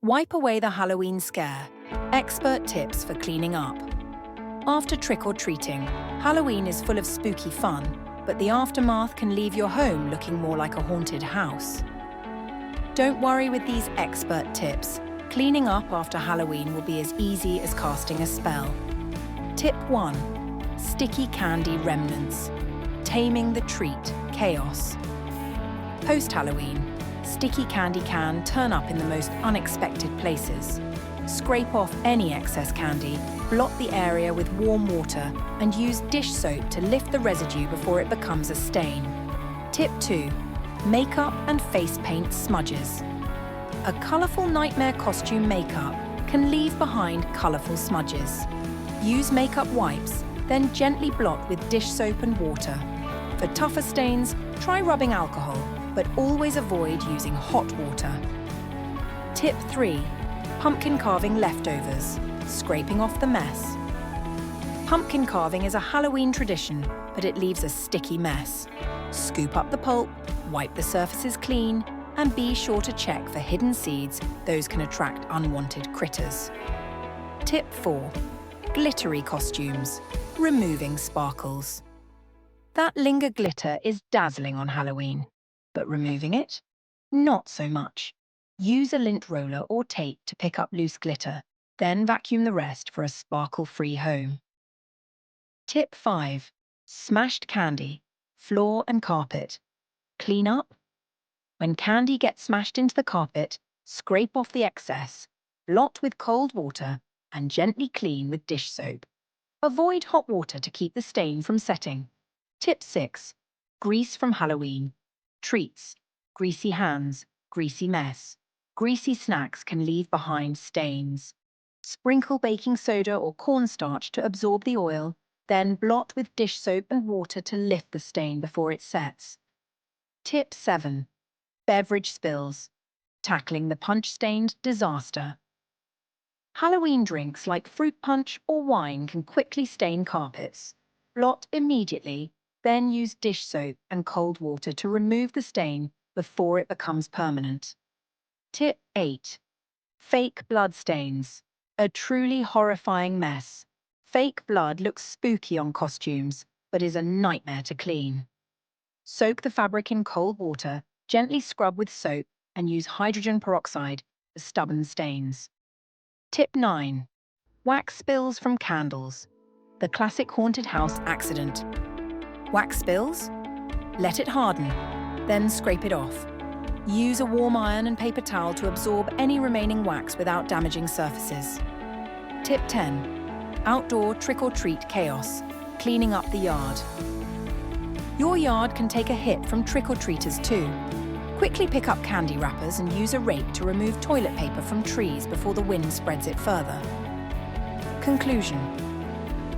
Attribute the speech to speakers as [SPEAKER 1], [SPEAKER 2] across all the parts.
[SPEAKER 1] Wipe away the Halloween scare. Expert tips for cleaning up. After trick-or-treating, Halloween is full of spooky fun, but the aftermath can leave your home looking more like a haunted house. Don't worry with these expert tips. Cleaning up after Halloween will be as easy as casting a spell. Tip 1. Sticky candy remnants. Taming the treat, chaos. Post-Halloween, sticky candy can turn up in the most unexpected places. Scrape off any excess candy, blot the area with warm water, and use dish soap to lift the residue before it becomes a stain. Tip 2. Makeup and face paint smudges. A colourful nightmare costume makeup can leave behind colourful smudges. Use makeup wipes, then gently blot with dish soap and water. For tougher stains, try rubbing alcohol, but always avoid using hot water. Tip 3. Pumpkin carving leftovers, scraping off the mess. Pumpkin carving is a Halloween tradition, but it leaves a sticky mess. Scoop up the pulp, wipe the surfaces clean, and be sure to check for hidden seeds. Those can attract unwanted critters. Tip 4. Glittery costumes, removing sparkles. That linger glitter is dazzling on Halloween, but removing it? Not so much. Use a lint roller or tape to pick up loose glitter, then vacuum the rest for a sparkle-free home. Tip 5. Smashed candy, floor and carpet. Clean up? When candy gets smashed into the carpet, scrape off the excess, blot with cold water, and gently clean with dish soap. Avoid hot water to keep the stain from setting. Tip 6. Grease from Halloween. Treats, greasy hands, greasy mess. Greasy snacks can leave behind stains. Sprinkle baking soda or cornstarch to absorb the oil, then blot with dish soap and water to lift the stain before it sets. Tip 7. Beverage spills, tackling the punch-stained disaster. Halloween drinks like fruit punch or wine can quickly stain carpets. Blot immediately, then use dish soap and cold water to remove the stain before it becomes permanent. Tip 8. Fake blood stains, a truly horrifying mess. Fake blood looks spooky on costumes, but is a nightmare to clean. Soak the fabric in cold water, gently scrub with soap, and use hydrogen peroxide for stubborn stains. Tip 9. Wax spills from candles, the classic haunted house accident. Wax spills? Let it harden, then scrape it off. Use a warm iron and paper towel to absorb any remaining wax without damaging surfaces. Tip 10. Outdoor trick-or-treat chaos, cleaning up the yard. Your yard can take a hit from trick-or-treaters too. Quickly pick up candy wrappers and use a rake to remove toilet paper from trees before the wind spreads it further. Conclusion.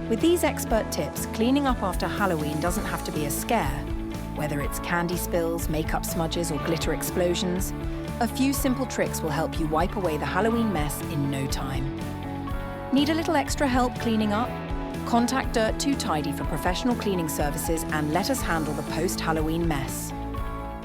[SPEAKER 1] With these expert tips, cleaning up after Halloween doesn't have to be a scare. Whether it's candy spills, makeup smudges, or glitter explosions, a few simple tricks will help you wipe away the Halloween mess in no time. Need a little extra help cleaning up? Contact Dirt Too Tidy for professional cleaning services and let us handle the post-Halloween mess.